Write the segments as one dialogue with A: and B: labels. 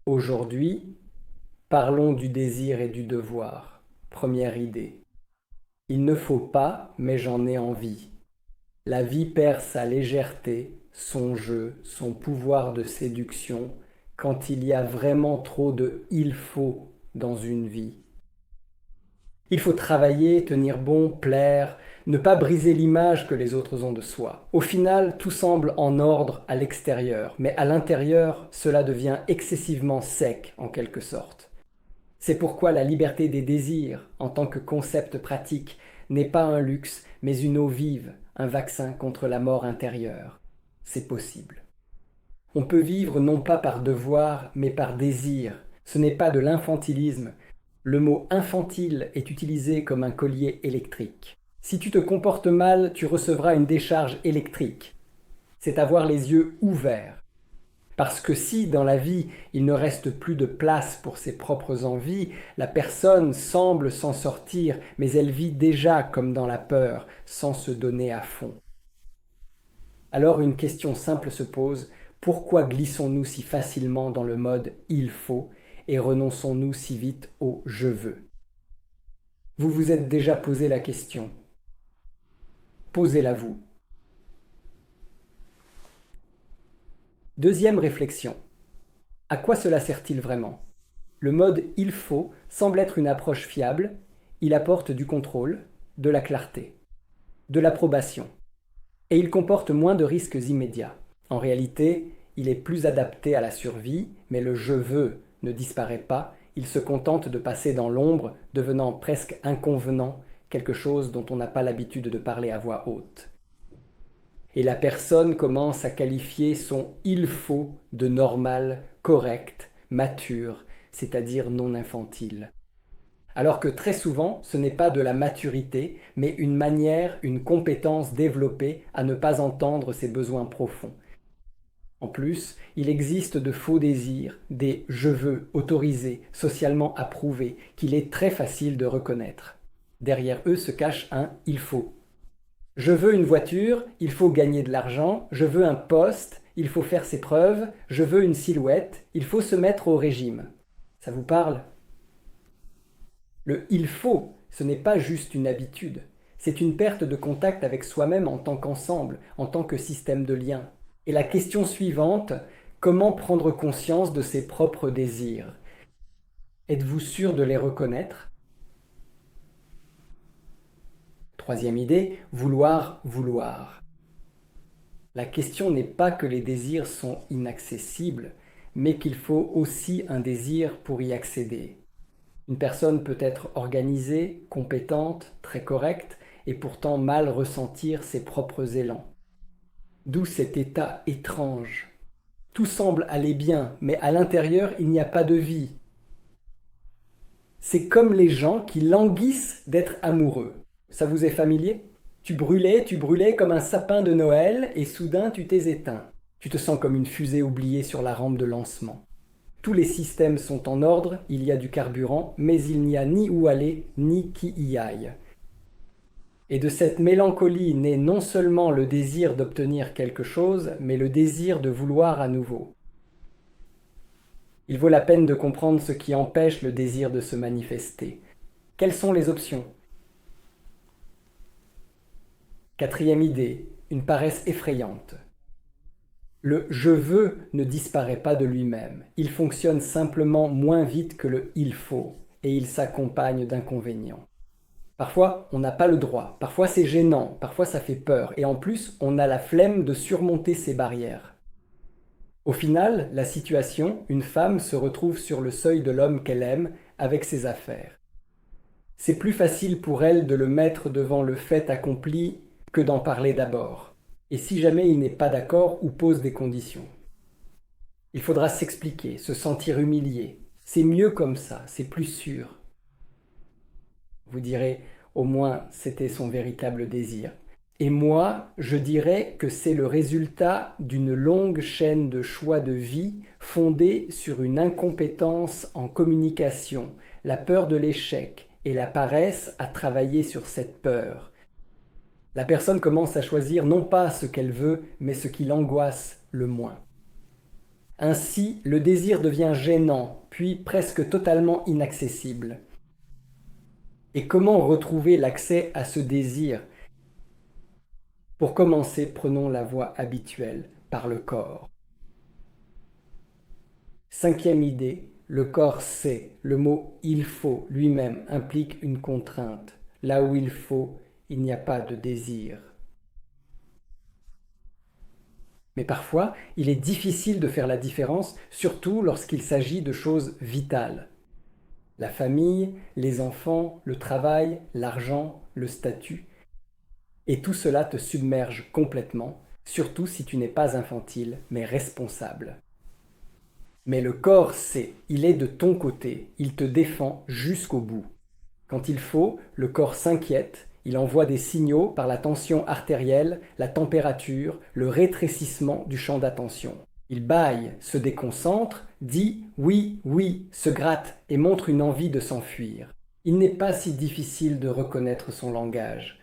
A: Aujourd'hui, parlons du désir et du devoir. Première idée. Il ne faut pas, mais j'en ai envie. La vie perd sa légèreté, son jeu, son pouvoir de séduction, quand il y a vraiment trop de il faut dans une vie. Il faut travailler, tenir bon, plaire, ne pas briser l'image que les autres ont de soi. Au final, tout semble en ordre à l'extérieur, mais à l'intérieur, cela devient excessivement sec en quelque sorte. C'est pourquoi la liberté des désirs, en tant que concept pratique, n'est pas un luxe, mais une eau vive, un vaccin contre la mort intérieure. C'est possible. On peut vivre non pas par devoir, mais par désir. Ce n'est pas de l'infantilisme. Le mot infantile est utilisé comme un collier électrique. Si tu te comportes mal, tu recevras une décharge électrique. C'est avoir les yeux ouverts. Parce que si, dans la vie, il ne reste plus de place pour ses propres envies, la personne semble s'en sortir, mais elle vit déjà comme dans la peur, sans se donner à fond. Alors une question simple se pose, pourquoi glissons-nous si facilement dans le mode « il faut » et renonçons-nous si vite au « je veux ». Vous vous êtes déjà posé la question. Posez-la vous. Deuxième réflexion. À quoi cela sert-il vraiment? Le mode « il faut » semble être une approche fiable, il apporte du contrôle, de la clarté, de l'approbation, et il comporte moins de risques immédiats. En réalité, il est plus adapté à la survie, mais le « je veux » ne disparaît pas, il se contente de passer dans l'ombre, devenant presque inconvenant, quelque chose dont on n'a pas l'habitude de parler à voix haute. Et la personne commence à qualifier son « il faut » de normal, correct, mature, c'est-à-dire non infantile. Alors que très souvent, ce n'est pas de la maturité, mais une manière, une compétence développée à ne pas entendre ses besoins profonds. En plus, il existe de faux désirs, des « je veux » autorisés, socialement approuvés, qu'il est très facile de reconnaître. Derrière eux se cache un « il faut ». Je veux une voiture, il faut gagner de l'argent, je veux un poste, il faut faire ses preuves, je veux une silhouette, il faut se mettre au régime. Ça vous parle? Le « il faut », ce n'est pas juste une habitude, c'est une perte de contact avec soi-même en tant qu'ensemble, en tant que système de lien. Et la question suivante, comment prendre conscience de ses propres désirs? Êtes-vous sûr de les reconnaître? Troisième idée, vouloir, vouloir. La question n'est pas que les désirs sont inaccessibles, mais qu'il faut aussi un désir pour y accéder. Une personne peut être organisée, compétente, très correcte, et pourtant mal ressentir ses propres élans. D'où cet état étrange. Tout semble aller bien, mais à l'intérieur, il n'y a pas de vie. C'est comme les gens qui languissent d'être amoureux. Ça vous est familier? Tu brûlais comme un sapin de Noël, et soudain tu t'es éteint. Tu te sens comme une fusée oubliée sur la rampe de lancement. Tous les systèmes sont en ordre, il y a du carburant, mais il n'y a ni où aller, ni qui y aille. Et de cette mélancolie naît non seulement le désir d'obtenir quelque chose, mais le désir de vouloir à nouveau. Il vaut la peine de comprendre ce qui empêche le désir de se manifester. Quelles sont les options? Quatrième idée, une paresse effrayante. Le « je veux » ne disparaît pas de lui-même. Il fonctionne simplement moins vite que le « il faut » et il s'accompagne d'inconvénients. Parfois, on n'a pas le droit, parfois c'est gênant, parfois ça fait peur, et en plus, on a la flemme de surmonter ces barrières. Au final, la situation, une femme se retrouve sur le seuil de l'homme qu'elle aime, avec ses affaires. C'est plus facile pour elle de le mettre devant le fait accompli que d'en parler d'abord. Et si jamais il n'est pas d'accord ou pose des conditions. Il faudra s'expliquer, se sentir humilié. C'est mieux comme ça, c'est plus sûr. Vous direz, au moins c'était son véritable désir. Et moi, je dirais que c'est le résultat d'une longue chaîne de choix de vie fondée sur une incompétence en communication, la peur de l'échec et la paresse à travailler sur cette peur. La personne commence à choisir non pas ce qu'elle veut, mais ce qui l'angoisse le moins. Ainsi, le désir devient gênant, puis presque totalement inaccessible. Et comment retrouver l'accès à ce désir? Pour commencer, prenons la voie habituelle, par le corps. Cinquième idée, le corps sait. Le mot « il faut » lui-même implique une contrainte. Là où il faut, il n'y a pas de désir. Mais parfois, il est difficile de faire la différence, surtout lorsqu'il s'agit de choses vitales. La famille, les enfants, le travail, l'argent, le statut. Et tout cela te submerge complètement, surtout si tu n'es pas infantile, mais responsable. Mais le corps sait, il est de ton côté, il te défend jusqu'au bout. Quand il faut, le corps s'inquiète, il envoie des signaux par la tension artérielle, la température, le rétrécissement du champ d'attention. Il bâille, se déconcentre, dit oui, oui, se gratte et montre une envie de s'enfuir. Il n'est pas si difficile de reconnaître son langage.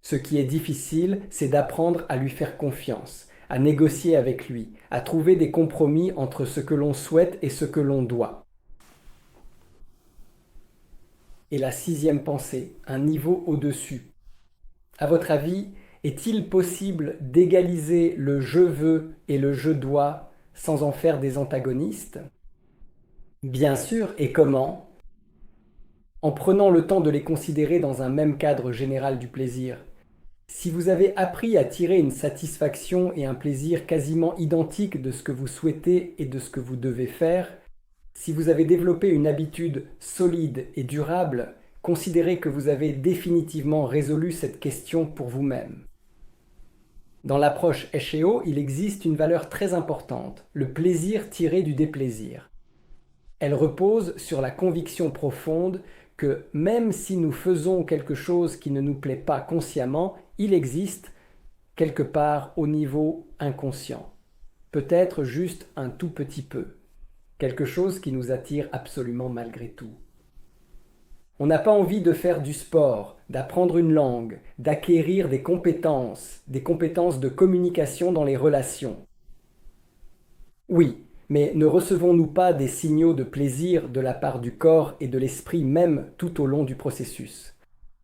A: Ce qui est difficile, c'est d'apprendre à lui faire confiance, à négocier avec lui, à trouver des compromis entre ce que l'on souhaite et ce que l'on doit. Et la sixième pensée, un niveau au-dessus. À votre avis, est-il possible d'égaliser le je veux et le je dois sans en faire des antagonistes? Bien sûr, et comment? En prenant le temps de les considérer dans un même cadre général du plaisir. Si vous avez appris à tirer une satisfaction et un plaisir quasiment identiques de ce que vous souhaitez et de ce que vous devez faire, si vous avez développé une habitude solide et durable, considérez que vous avez définitivement résolu cette question pour vous-même. Dans l'approche Esheo, il existe une valeur très importante, le plaisir tiré du déplaisir. Elle repose sur la conviction profonde que même si nous faisons quelque chose qui ne nous plaît pas consciemment, il existe quelque part au niveau inconscient, peut-être juste un tout petit peu, quelque chose qui nous attire absolument malgré tout. On n'a pas envie de faire du sport, d'apprendre une langue, d'acquérir des compétences de communication dans les relations. Oui, mais ne recevons-nous pas des signaux de plaisir de la part du corps et de l'esprit même tout au long du processus,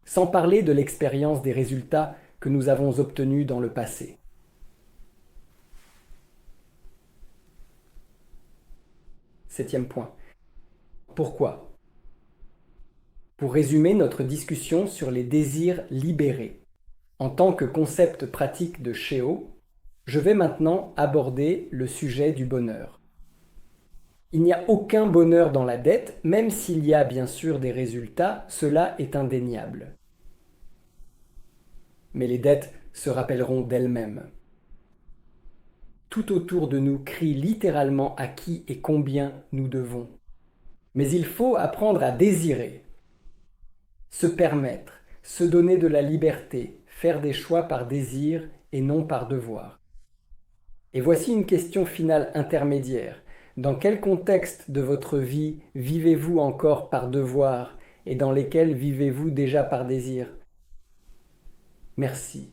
A: sans parler de l'expérience des résultats que nous avons obtenus dans le passé. Septième point. Pourquoi? Pour résumer notre discussion sur les désirs libérés, en tant que concept pratique de Sheo, je vais maintenant aborder le sujet du bonheur. Il n'y a aucun bonheur dans la dette, même s'il y a bien sûr des résultats, cela est indéniable. Mais les dettes se rappelleront d'elles-mêmes. Tout autour de nous crie littéralement à qui et combien nous devons. Mais il faut apprendre à désirer, se permettre, se donner de la liberté, faire des choix par désir et non par devoir. Et voici une question finale intermédiaire. Dans quel contexte de votre vie vivez-vous encore par devoir et dans lesquels vivez-vous déjà par désir? Merci.